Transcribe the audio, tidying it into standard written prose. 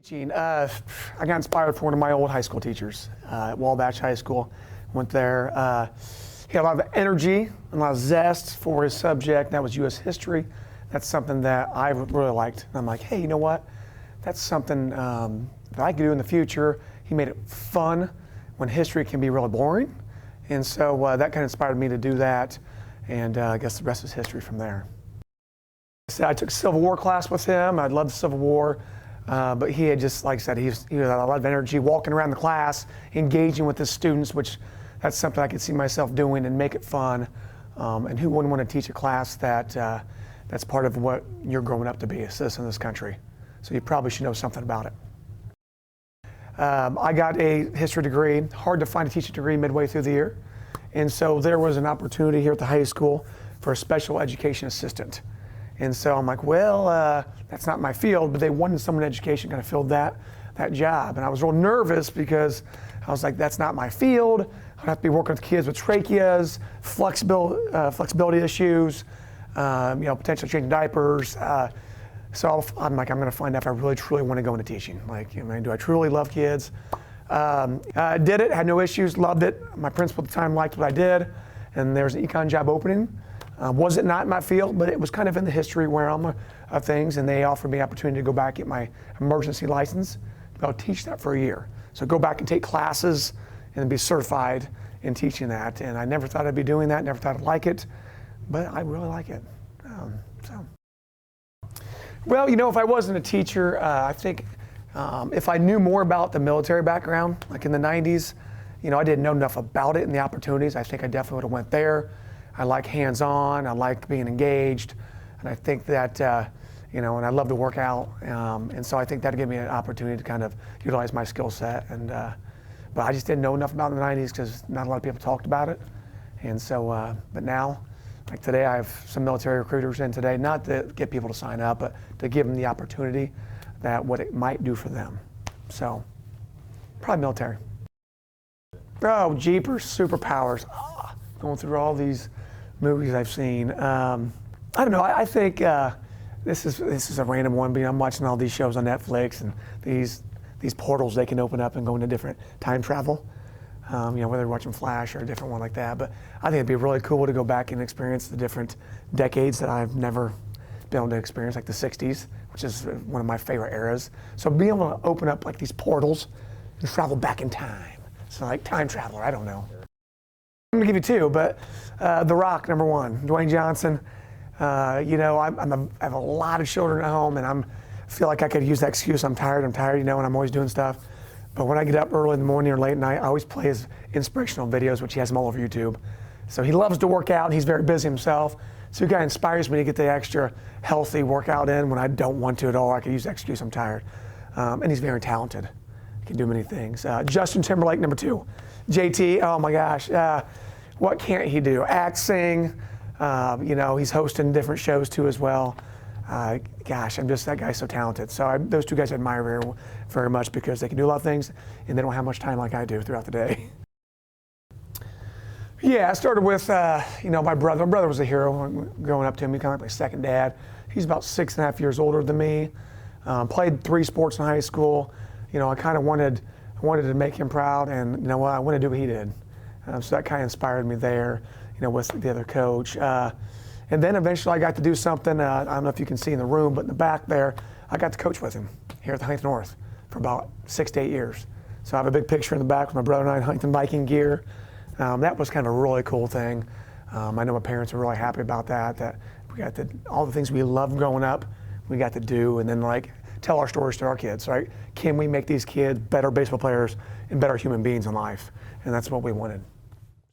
I got inspired from one of my old high school teachers at WVSH High School. Went there. He had a lot of energy and a lot of zest for his subject. That was U.S. history. That's something that I really liked. And I'm like, hey, you know what? That's something that I could do in the future. He made it fun when history can be really boring. And so that kind of inspired me to do that. And I guess the rest is history from there. I took a Civil War class with him. I loved the Civil War. But he had just, like I said, he had a lot of energy walking around the class, engaging with his students, which that's something I could see myself doing and make it fun. And who wouldn't want to teach a class that that's part of what you're growing up to be, a citizen of this country. So you probably should know something about it. I got a history degree. Hard to find a teaching degree midway through the year. And so there was an opportunity here at the high school for a special education assistant. And so I'm like, well, that's not my field, but they wanted someone in education kind of filled that job. And I was real nervous because I was like, that's not my field. I'd have to be working with kids with tracheas, flexibility issues, potentially changing diapers. So I'm like, I'm going to find out if I really, truly want to go into teaching. Like, do I truly love kids? Did it, had no issues, loved it. My principal at the time liked what I did. And there's an econ job opening. Was it not in my field, but it was kind of in the history realm of things, and they offered me the opportunity to go back, get my emergency license, to be able to teach that for a year. So go back and take classes and be certified in teaching that. And I never thought I'd be doing that, never thought I'd like it, but I really like it. Well, if I wasn't a teacher, I think if I knew more about the military background, like in the 90s, I didn't know enough about it and the opportunities. I think I definitely would have went there. I like hands-on, I like being engaged, and I think that, and I love to work out, and so I think that'd give me an opportunity to kind of utilize my skill set. And but I just didn't know enough about it in the 90s because not a lot of people talked about it. And so, but now, like today, I have some military recruiters in today, not to get people to sign up, but to give them the opportunity that what it might do for them. So, probably military. Oh, jeepers, superpowers. Going through all these movies I've seen. I don't know. I think this is a random one, but I'm watching all these shows on Netflix and these portals they can open up and go into different time travel. Whether you're watching Flash or a different one like that. But I think it'd be really cool to go back and experience the different decades that I've never been able to experience, like the 60s, which is one of my favorite eras. So being able to open up like these portals and travel back in time. So like time traveler, I don't know. I'm gonna give you two, but The Rock, number one, Dwayne Johnson. I have a lot of children at home, and I feel like I could use that excuse. I'm tired, and I'm always doing stuff. But when I get up early in the morning or late at night, I always play his inspirational videos, which he has them all over YouTube. So he loves to work out, and he's very busy himself. So he kind of inspires me to get the extra healthy workout in when I don't want to at all. I could use the excuse I'm tired. And he's very talented. He can do many things. Justin Timberlake, number two. JT, oh my gosh. What can't he do? Act, sing, he's hosting different shows too as well. That guy's so talented. So those two guys I admire very, very much because they can do a lot of things and they don't have much time like I do throughout the day. Yeah, I started with, my brother. My brother was a hero growing up to him. He kind of like my second dad. He's about 6.5 years older than me. Played 3 sports in high school. I kind of wanted to make him proud, and I want to do what he did. So that kind of inspired me there, with the other coach. And then eventually I got to do something, I don't know if you can see in the room, but in the back there, I got to coach with him here at the Huntington North for about 6 to 8 years. So I have a big picture in the back with my brother and I in Huntington Viking gear. That was kind of a really cool thing. I know my parents were really happy about that we got to, all the things we loved growing up, we got to do, and then tell our stories to our kids, right? Can we make these kids better baseball players and better human beings in life? And that's what we wanted.